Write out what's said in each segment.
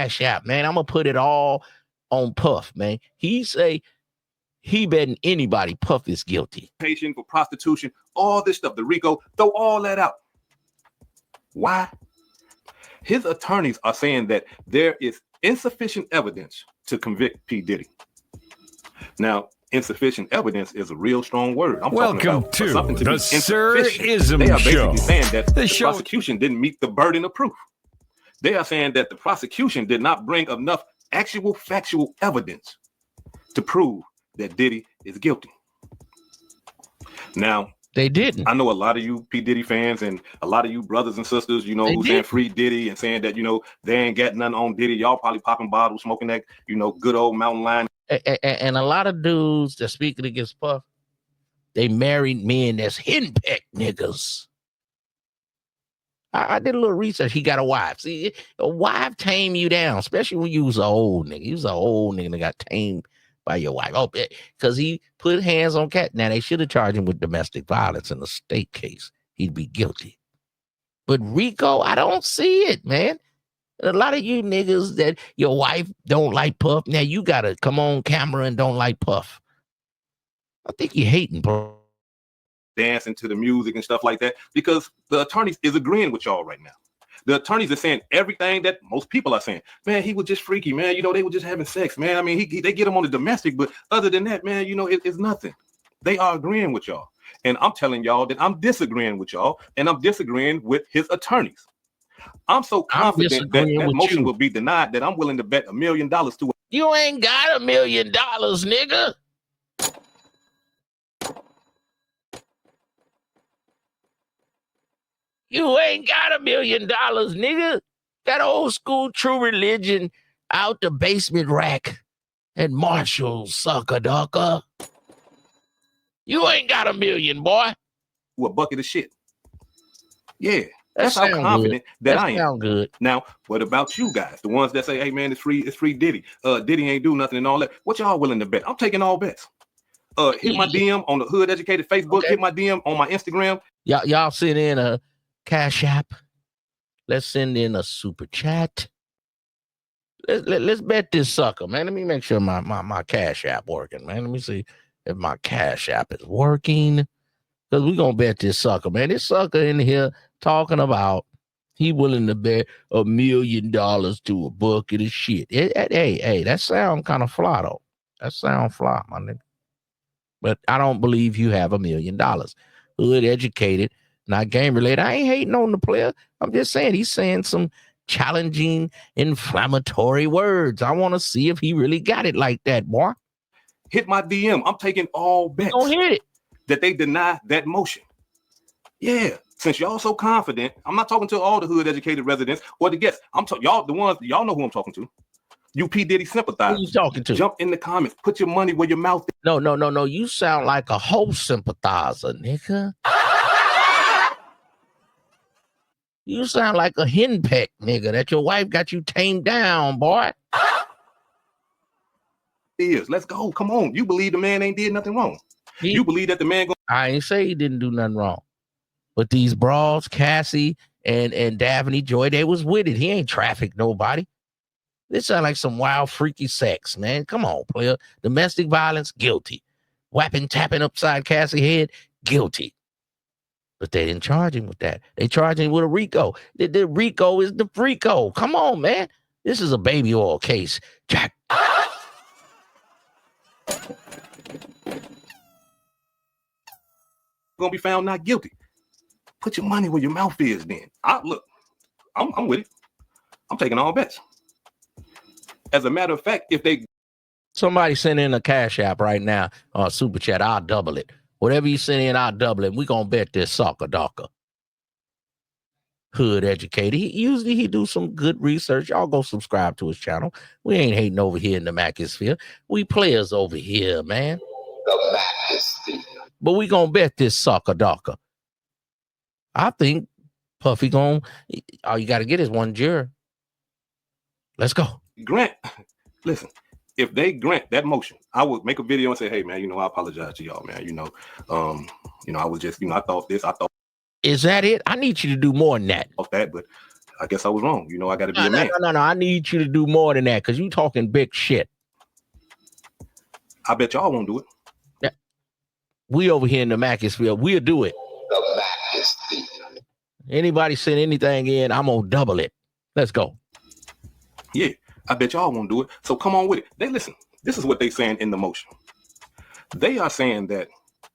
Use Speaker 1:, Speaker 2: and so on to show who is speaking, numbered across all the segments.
Speaker 1: Cash App, man. I'm gonna put it all on Puff, man. He say he betting anybody Puff is guilty.
Speaker 2: Patient for prostitution, all this stuff, the RICO, throw all that out. Why? His attorneys are saying that there is insufficient evidence to convict P. Diddy. Now, insufficient evidence is a real strong word. I'm
Speaker 3: Welcome
Speaker 2: talking about
Speaker 3: to
Speaker 2: something to
Speaker 3: the
Speaker 2: be
Speaker 3: SIR-ism
Speaker 2: They are basically
Speaker 3: show.
Speaker 2: saying that the
Speaker 3: show
Speaker 2: prosecution didn't meet the burden of proof. They are saying that the prosecution did not bring enough actual factual evidence to prove that Diddy is guilty. Now,
Speaker 1: they didn't.
Speaker 2: I know a lot of you P. Diddy fans and a lot of you brothers and sisters, you know, who saying free Diddy and saying that, you know, they ain't got nothing on Diddy. Y'all probably popping bottles, smoking that, you know, good old Mountain Lion.
Speaker 1: And a lot of dudes that speaking against Puff, they married men that's henpecked niggas. I did a little research. He got a wife. See, a wife tame you down, especially when you was an old nigga. You was an old nigga that got tamed by your wife. Oh, because he put hands on cat. Now, they should have charged him with domestic violence in the state case. He'd be guilty. But RICO, I don't see it, man. A lot of you niggas that your wife don't like Puff, now you got to come on camera and don't like Puff. I think you're hating, bro.
Speaker 2: Dancing to the music and stuff like that, because the attorneys is agreeing with y'all right now. The attorneys are saying everything that most people are saying. Man, he was just freaky, man. You know, they were just having sex, man. I mean, they get him on the domestic, but other than that, man, you know, it's nothing. They are agreeing with y'all. And I'm telling y'all that I'm disagreeing with y'all, and I'm disagreeing with his attorneys. I'm so confident that motion will be denied that I'm willing to bet $1 million to it.
Speaker 1: You ain't got $1 million, nigga. You ain't got $1 million, nigga. That old school True Religion out the basement rack at Marshall's, sucker ducker. You ain't got $1 million, boy.
Speaker 2: A bucket of shit. Yeah, that's how confident that I am.
Speaker 1: Sound good.
Speaker 2: Now, what about you guys? The ones that say, hey, man, it's free Diddy. Diddy ain't do nothing and all that. What y'all willing to bet? I'm taking all bets. Hit my DM on the Hood Educated Facebook. Okay. Hit my DM on my Instagram.
Speaker 1: Y'all send in a Cash App. Let's send in a super chat. Let's bet this sucker, man. Let me make sure my Cash App working, man. Let me see if my Cash App is working. Because we're going to bet this sucker, man. This sucker in here talking about he willing to bet $1 million to a bucket of shit. Hey, that sound kind of fly, though. That sound fly, my nigga. But I don't believe you have $1 million. Hood Educated, not game related. I ain't hating on the player. I'm just saying he's saying some challenging, inflammatory words. I want to see if he really got it like that, boy.
Speaker 2: Hit my DM. I'm taking all bets.
Speaker 1: Don't hit it.
Speaker 2: That they deny that motion. Yeah. Since y'all so confident, I'm not talking to all the Hood Educated residents or the guests. I'm talking y'all, the ones y'all know who I'm talking to. You P. Diddy sympathizers.
Speaker 1: Who you talking to?
Speaker 2: Jump in the comments. Put your money where your mouth is.
Speaker 1: No. You sound like a whole sympathizer, nigga. You sound like a henpeck, nigga, that your wife got you tamed down, boy.
Speaker 2: Let's go. Come on. You believe the man ain't did nothing wrong. You believe that the man
Speaker 1: I ain't say he didn't do nothing wrong. But these bras, Cassie and Daphne Joy, they was with it. He ain't trafficked nobody. This sound like some wild, freaky sex, man. Come on, player. Domestic violence, guilty. Whapping, tapping upside Cassie's head, guilty. But they didn't charge him with that. They charged him with a RICO. The RICO is the FRICO. Come on, man. This is a baby oil case. Jack.
Speaker 2: Gonna be found not guilty. Put your money where your mouth is then. Look, I'm with it. I'm taking all bets. As a matter of fact, if they
Speaker 1: somebody send in a Cash App right now or super chat, I'll double it. Whatever you send in, I'll double it. We're gonna bet this sucker docker. Hood Educated. He do some good research. Y'all go subscribe to his channel. We ain't hating over here in the Macosphere. We players over here, man.
Speaker 4: The Macosphere.
Speaker 1: But we gonna bet this sucker docker. I think Puffy all you gotta get is one juror. Let's go.
Speaker 2: Grant, listen, if they grant that motion, I would make a video and say, hey man, I apologize to y'all, man. I was just, I thought this,
Speaker 1: Is that it? I need you to do more than that.
Speaker 2: Off that, but I guess I was wrong. You know, I got to be
Speaker 1: No,
Speaker 2: a man.
Speaker 1: no. I need you to do more than that because you talking big shit.
Speaker 2: I bet y'all won't do it.
Speaker 1: Yeah. We over here in the Macclesfield, we'll do it.
Speaker 4: The Mac is the.
Speaker 1: Anybody send anything in, I'm gonna double it. Let's go.
Speaker 2: Yeah, I bet y'all won't do it. So come on with it. They listen. This is what they saying in the motion. They are saying that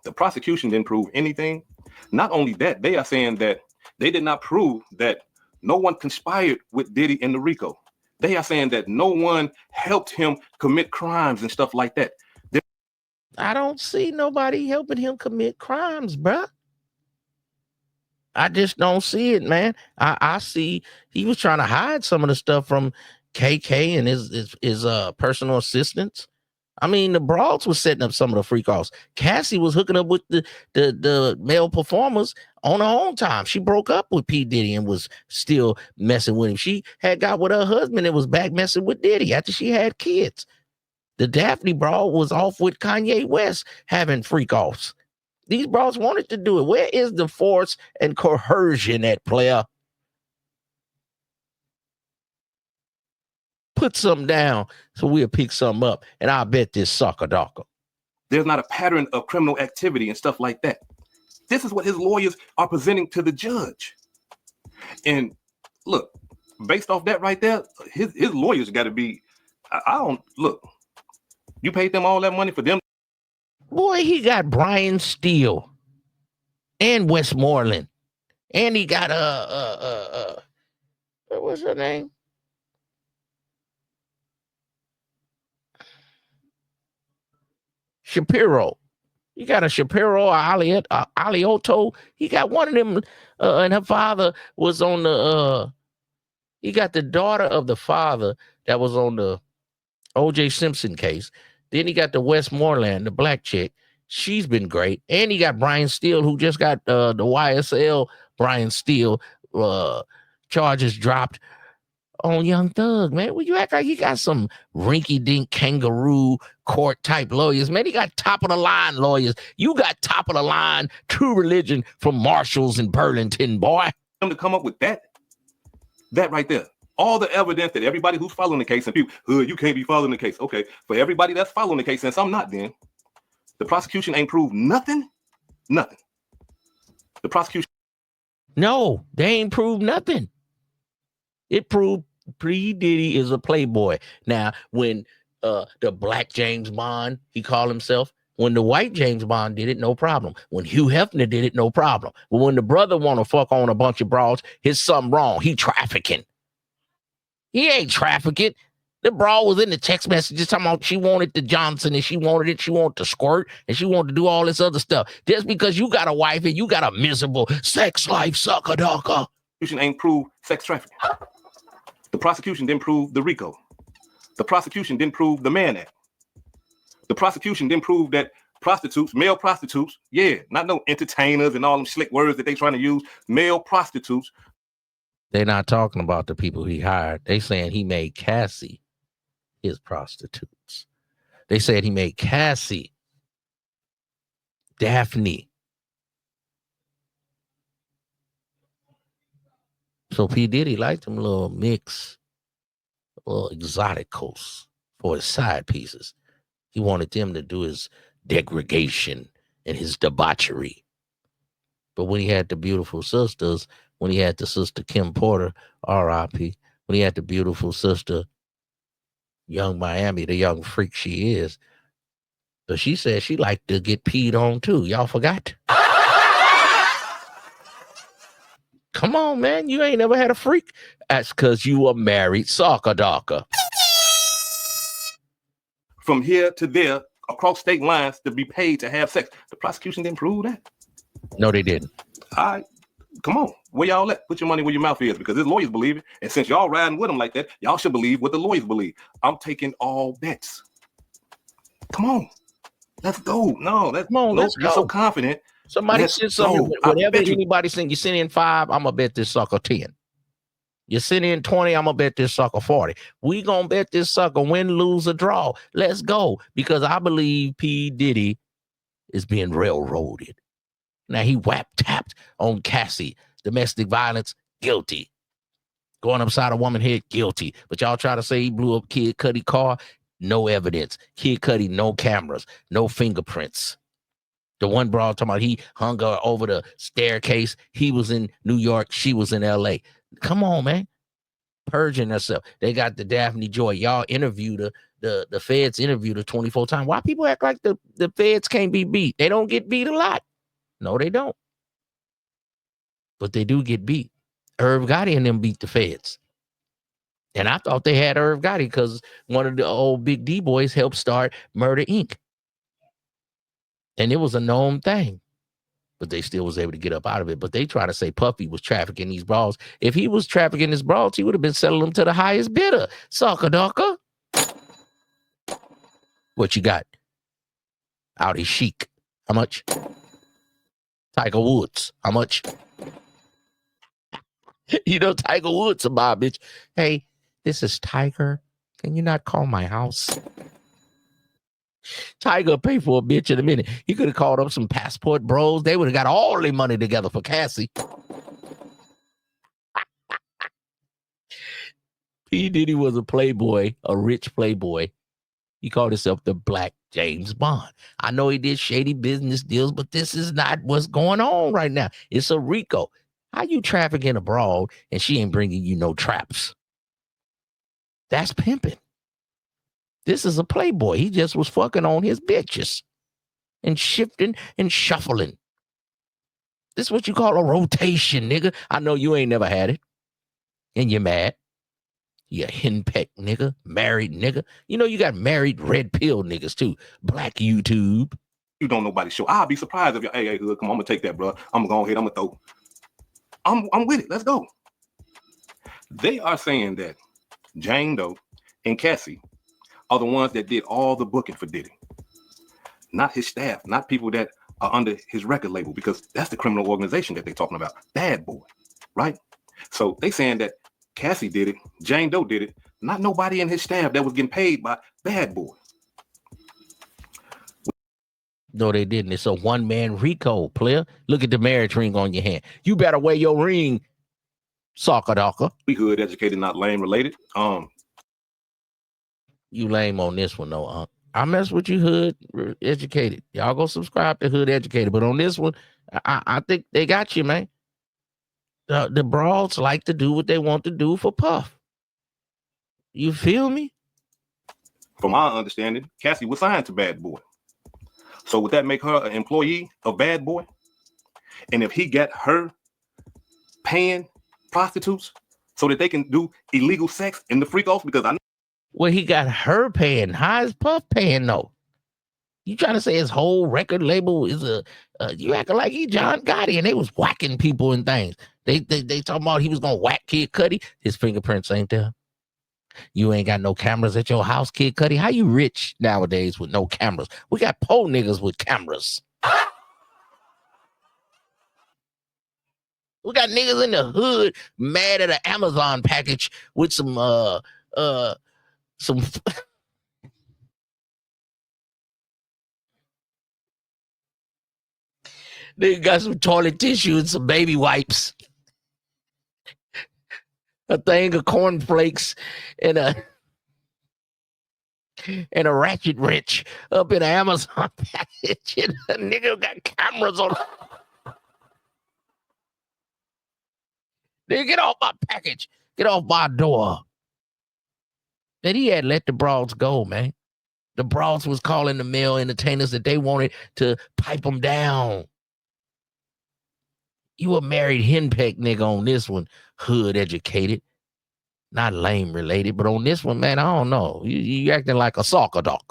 Speaker 2: the prosecution didn't prove anything. Not only that, they are saying that they did not prove that no one conspired with Diddy in the RICO. They are saying that no one helped him commit crimes and stuff like that.
Speaker 1: I don't see nobody helping him commit crimes, bruh. I just don't see it, man. I see he was trying to hide some of the stuff from KK and his personal assistants. I mean, the Broads was setting up some of the freak offs. Cassie was hooking up with the male performers on her own time. She broke up with P. Diddy and was still messing with him. She had got with her husband and was back messing with Diddy after she had kids. The Daphne Broad was off with Kanye West having freak offs. These bros wanted to do it. Where is the force and coercion at, player? Put something down so we'll pick something up. And I'll bet this sucker docker.
Speaker 2: There's not a pattern of criminal activity and stuff like that. This is what his lawyers are presenting to the judge. And look, based off that right there, his lawyers got to be, I don't, look, you paid them all that money for them.
Speaker 1: Boy, he got Brian Steele and Westmoreland. And he got what was her name? Shapiro. You got a Shapiro or Alioto. He got one of them, and her father was on the. He got the daughter of the father that was on the O.J. Simpson case. Then he got the Westmoreland, the black chick. She's been great, and he got Brian Steele, who just got the YSL Brian Steele charges dropped on Young Thug, man. Well, you act like he got some rinky-dink kangaroo court type lawyers, man. He got top of the line lawyers. You got top of the line True Religion from Marshalls in Burlington, boy.
Speaker 2: To come up with that right there. All the evidence that everybody who's following the case and people, you can't be following the case. Okay, for everybody that's following the case, since I'm not, then the prosecution ain't proved nothing. Nothing. The prosecution.
Speaker 1: No, they ain't proved nothing. It proved P. Diddy is a playboy. Now, when the black James Bond, he called himself, when the white James Bond did it, no problem. When Hugh Hefner did it, no problem. But when the brother want to fuck on a bunch of broads, here's something wrong. He trafficking. He ain't trafficking. The broad was in the text messages talking about she wanted the Johnson and she wanted it. She wanted to squirt and she wanted to do all this other stuff. Just because you got a wife and you got a miserable sex life, sucker ducker.
Speaker 2: Prosecution ain't proved sex trafficking. The prosecution didn't prove the RICO. The prosecution didn't prove the Mann Act. The prosecution didn't prove that prostitutes, male prostitutes, not no entertainers and all them slick words that they trying to use, male prostitutes.
Speaker 1: They're not talking about the people he hired. They saying he made Cassie his prostitutes. They said he made Cassie Daphne. So P. Diddy liked them little mix, little exoticals for his side pieces. He wanted them to do his degradation and his debauchery. But when he had the beautiful sisters, when he had the sister Kim Porter, R.I.P., when he had the beautiful sister Young Miami, the young freak she is, but she said she liked to get peed on too. Y'all forgot? Come on, man. You ain't never had a freak. That's because you a married soccer docker.
Speaker 2: From here to there, across state lines, to be paid to have sex. The prosecution didn't prove that.
Speaker 1: No, they didn't.
Speaker 2: All right. Come on. Where y'all at? Put your money where your mouth is, because his lawyers believe it. And since y'all riding with them like that, y'all should believe what the lawyers believe. I'm taking all bets. Come on. Let's go. No, let's
Speaker 1: go.
Speaker 2: You're so confident.
Speaker 1: Somebody send something. Whatever anybody send, you send in 5, I'm going to bet this sucker 10. You send in 20, I'm going to bet this sucker 40. We going to bet this sucker win, lose, or draw. Let's go. Because I believe P. Diddy is being railroaded. Now, he tapped on Cassie. Domestic violence, guilty. Going upside a woman's head, guilty. But y'all try to say he blew up Kid Cudi car. No evidence. Kid Cudi, no cameras, no fingerprints. The one broad talking about he hung her over the staircase. He was in New York. She was in LA. Come on, man. Purging herself. They got the Daphne Joy. Y'all interviewed her. The feds interviewed her 24 times. Why people act like the feds can't be beat? They don't get beat a lot. No, they don't. But they do get beat. Irv Gotti and them beat the feds. And I thought they had Irv Gotti because one of the old Big D boys helped start Murder Inc. And it was a known thing. But they still was able to get up out of it. But they try to say Puffy was trafficking these bras. If he was trafficking his bras, he would have been selling them to the highest bidder. Sucker ducker. What you got? Audi Chic. How much? Tiger Woods. How much? You know, Tiger Woods, my bitch. Hey, this is Tiger. Can you not call my house? Tiger pay for a bitch in a minute. He could have called up some Passport Bros. They would have got all their money together for Cassie. P. Diddy was a playboy, a rich playboy. He called himself the Black James Bond. I know he did shady business deals, but this is not what's going on right now. It's a RICO. How you trafficking abroad and she ain't bringing you no traps? That's pimping. This is a playboy. He just was fucking on his bitches and shifting and shuffling. This is what you call a rotation, nigga. I know you ain't never had it. And you're mad. You henpeck nigga, married nigga. You know you got married red pill niggas too. Black YouTube.
Speaker 2: You don't nobody show. I'll be surprised if you, hey, Hood, come on, I'm gonna take that, bro. I'm gonna go ahead, I'm gonna throw. I'm with it. Let's go. They are saying that Jane Doe and Cassie are the ones that did all the booking for Diddy. Not his staff, not people that are under his record label, because that's the criminal organization that they're talking about. Bad Boy, right? So they saying that Cassie did it, Jane Doe did it, not nobody in his staff that was getting paid by Bad Boy.
Speaker 1: No, they didn't. It's a one-man RICO, player. Look at the marriage ring on your hand. You better wear your ring, soccer docker.
Speaker 2: We hood educated, not lame related.
Speaker 1: You lame on this one, though. I mess with you, hood educated. Y'all go subscribe to Hood Educated. But on this one, I think they got you, man. The broads like to do what they want to do for Puff. You feel me?
Speaker 2: From my understanding, Cassie was signed to Bad Boy. So would that make her an employee of Bad Boy? And if he got her paying prostitutes so that they can do illegal sex in the freak off, because I know.
Speaker 1: Well, he got her paying. How is Puff paying though? You trying to say his whole record label is you acting like he John Gotti and they was whacking people and things. They talking about he was gonna whack Kid Cudi. His fingerprints ain't there. You ain't got no cameras at your house, Kid Cudi. How you rich nowadays with no cameras? We got poor niggas with cameras. We got niggas in the hood mad at an Amazon package with some they got some toilet tissue and some baby wipes. A thing of cornflakes and a ratchet wrench up in an Amazon package. And a nigga got cameras on. Nigga, get off my package. Get off my door. Then he had let the broads go, man. The broads was calling the male entertainers that they wanted to pipe them down. You a married henpeck nigga on this one, hood educated. Not lame related, but on this one, man, I don't know. You acting like a soccer dog.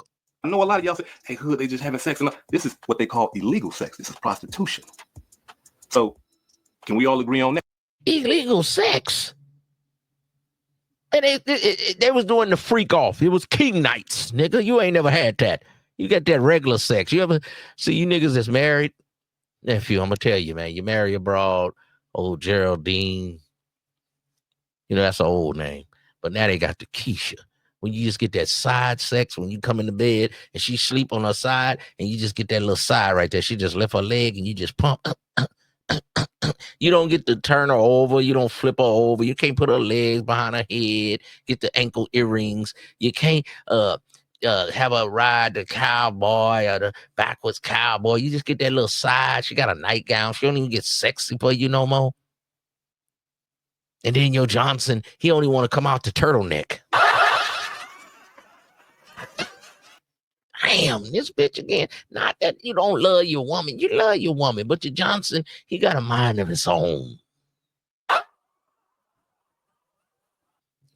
Speaker 2: I know a lot of y'all say, hey, hood, they just having sex. And this is what they call illegal sex. This is prostitution. So can we all agree on that?
Speaker 1: Illegal sex. And they was doing the freak off. It was king nights, nigga. You ain't never had that. You got that regular sex. You ever see you niggas that's married? Nephew, I'm gonna tell you, man. You marry abroad, old Geraldine. You know, that's an old name. But now they got the Keisha. When you just get that side sex, when you come into bed and she sleep on her side, and you just get that little side right there. She just lift her leg and you just pump. You don't get to turn her over. You don't flip her over. You can't put her legs behind her head. Get the ankle earrings. You can't have her ride the cowboy or the backwards cowboy. You just get that little side. She got a nightgown. She don't even get sexy for you no more. And then your Johnson, he only want to come out the turtleneck. Damn, this bitch again. Not that you don't love your woman. You love your woman. But your Johnson, he got a mind of his own.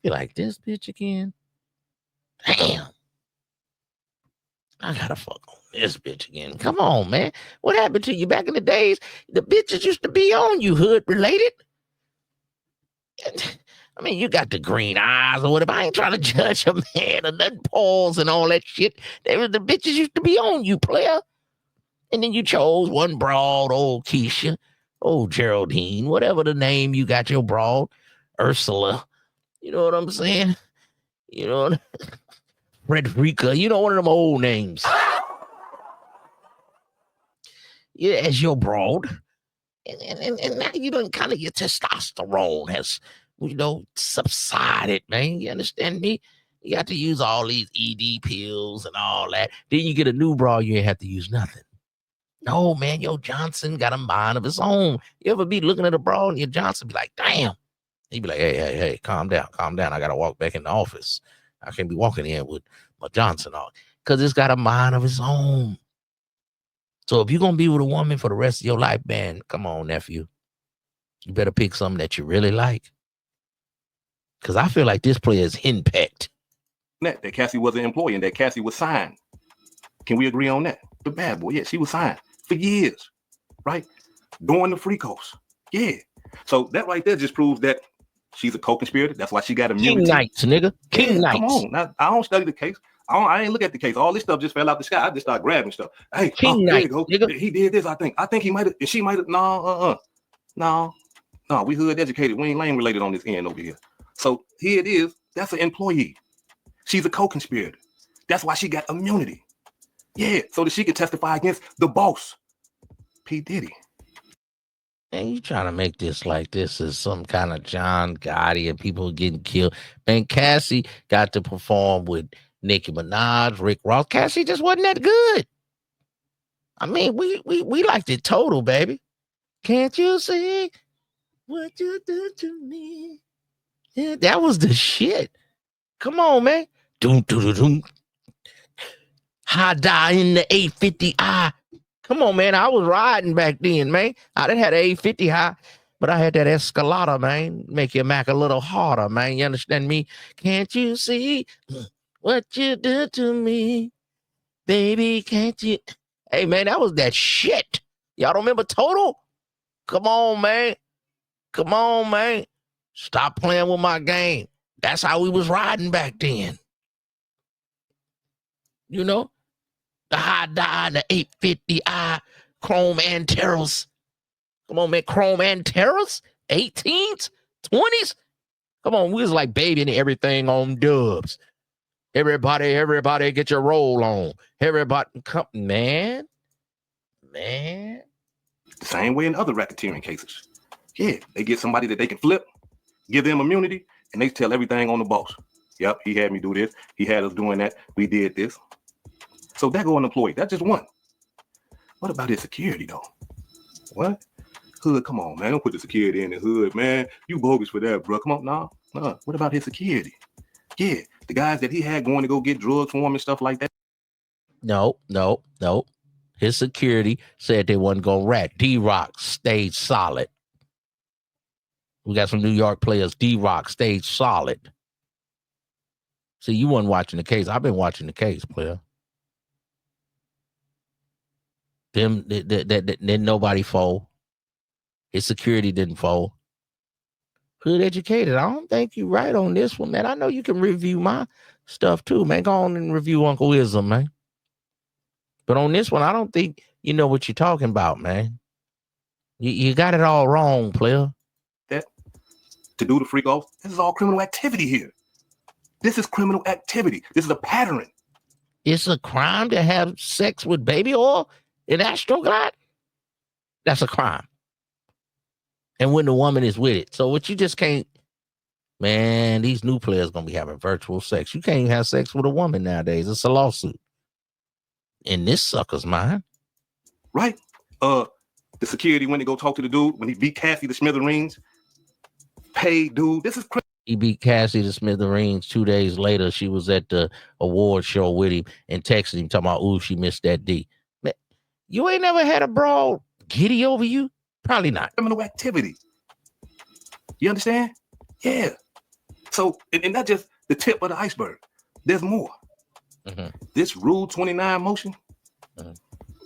Speaker 1: You like this bitch again? Damn. I gotta fuck on this bitch again. Come on, man. What happened to you back in the days? The bitches used to be on you, hood related. I mean, you got the green eyes or whatever. I ain't trying to judge a man or nothing, Pauls and all that shit. The bitches used to be on you, player. And then you chose one broad, old Keisha, old Geraldine, whatever the name you got your broad, Ursula. You know what I'm saying? You know, Frederica. You know, one of them old names. Yeah, as your broad. And now you don't kind of, your testosterone has, subsided, man. You understand me? You got to use all these ED pills and all that. Then you get a new bra, you ain't have to use nothing. No, man, your Johnson got a mind of his own. You ever be looking at a bra and your Johnson be like, damn. He'd be like, hey, calm down. I got to walk back in the office. I can't be walking in with my Johnson on. Because it's got a mind of its own. So if you're going to be with a woman for the rest of your life, man, come on, nephew. You better pick something that you really like. Because I feel like this player is henpecked.
Speaker 2: That Cassie was an employee and that Cassie was signed. Can we agree on that? The bad boy, yeah, she was signed for years, right? During the free coast. Yeah. So that right there just proves that she's a co-conspirator. That's why she got immunity.
Speaker 1: King Knights, nigga. King Knights.
Speaker 2: Come on. Now, I don't study the case. I ain't look at the case. All this stuff just fell out the sky. I just started grabbing stuff. Hey,
Speaker 1: King
Speaker 2: there
Speaker 1: Knight,
Speaker 2: you go.
Speaker 1: nigga.
Speaker 2: He did this, I think. I think he might have, she might have, no, we hood educated. We ain't lane related on this end over here. So here it is. That's an employee. She's a co-conspirator. That's why she got immunity. Yeah, so that she could testify against the boss, P. Diddy.
Speaker 1: Man, you trying to make this like this is some kind of John Gotti and people getting killed. Man, Cassie got to perform with Nicki Minaj, Rick Ross. Cassie just wasn't that good. I mean, we liked it total, baby. Can't you see what you do to me? Yeah, that was the shit. Come on, man. Doom, doom, doom, doom. High die in the 850i. Come on, man. I was riding back then, man. I didn't have the 850 high, but I had that Escalada, man. Make your Mac a little harder, man. You understand me? Can't you see what you do to me? Baby, can't you? Hey, man, that was that shit. Y'all don't remember Total? Come on, man. Come on, man. Stop playing with my game. That's how we was riding back then. You know? The high die, the 850i, Chrome Anteros. Come on, man. Chrome Anteros? 18s? 20s? Come on, we was like babying everything on dubs. Everybody get your roll on. Everybody, come, man.
Speaker 2: The same way in other racketeering cases. Yeah, they get somebody that they can flip, give them immunity, and they tell everything on the boss. Yep, he had me do this. He had us doing that. We did this. So that go unemployed. That's just one. What about his security, though? What? Hood, come on, man. Don't put the security in the hood, man. You bogus for that, bro. Come on, no. What about his security? Yeah, the guys that he had going to go get drugs for him and stuff like that.
Speaker 1: No. His security said they wasn't going to rat. D-Rock stayed solid. We got some New York players. D-Rock stayed solid. See, you weren't watching the case. I've been watching the case, player. Them, then nobody fold. His security didn't fold. Hood educated. I don't think you right on this one, man. I know you can review my stuff too, man. Go on and review Uncle Ism, man. But on this one, I don't think you know what you're talking about, man. You got it all wrong, player.
Speaker 2: That to do the freak off, this is all criminal activity here. This is criminal activity. This is a pattern.
Speaker 1: It's a crime to have sex with baby oil in Astroglide? That's a crime. And when the woman is with it. So what you just can't, man, these new players gonna be having virtual sex. You can't even have sex with a woman nowadays. It's a lawsuit. In this sucker's mind.
Speaker 2: Right? The security went to go talk to the dude when he beat Cassie to smithereens. Hey, dude, this is crazy.
Speaker 1: He beat Cassie to smithereens. 2 days later, she was at the award show with him and texted him talking about, ooh, she missed that D. Man, you ain't never had a brawl giddy over you? Probably not.
Speaker 2: Criminal activity. You understand? Yeah. So, and that's just the tip of the iceberg. There's more. This Rule 29 motion,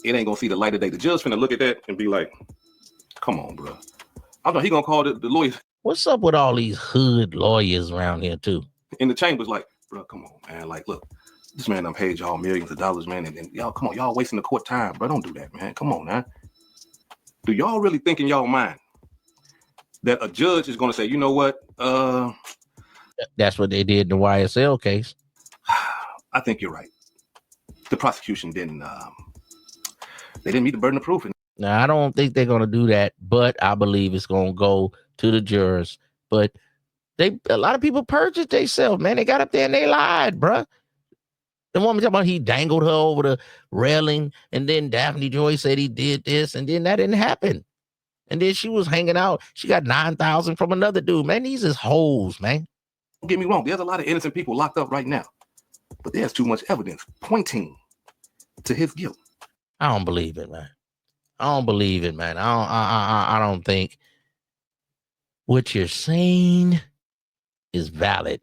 Speaker 2: it ain't gonna see the light of day. The judge finna look at that and be like, come on, bro. I know he gonna call the lawyers.
Speaker 1: What's up with all these hood lawyers around here, too?
Speaker 2: In the chambers, like, bro, come on, man. Like, look, this man done paid y'all millions of dollars, man. And y'all, come on, y'all wasting the court time, bro. Don't do that, man. Come on, man. Do y'all really think in y'all mind that a judge is gonna say, you know what?
Speaker 1: That's what they did in the YSL case.
Speaker 2: I think you're right. The prosecution didn't they didn't meet the burden of proof.
Speaker 1: Now, I don't think they're gonna do that, but I believe it's gonna go to the jurors. But a lot of people perjured themselves, man. They got up there and they lied, bruh. The woman talking about he dangled her over the railing, and then Daphne Joy said he did this, and then that didn't happen. And then she was hanging out. She got 9,000 from another dude. Man, these is hoes, man.
Speaker 2: Don't get me wrong. There's a lot of innocent people locked up right now, but there's too much evidence pointing to his guilt.
Speaker 1: I don't believe it, man. I don't believe it, man. I don't think what you're saying is valid.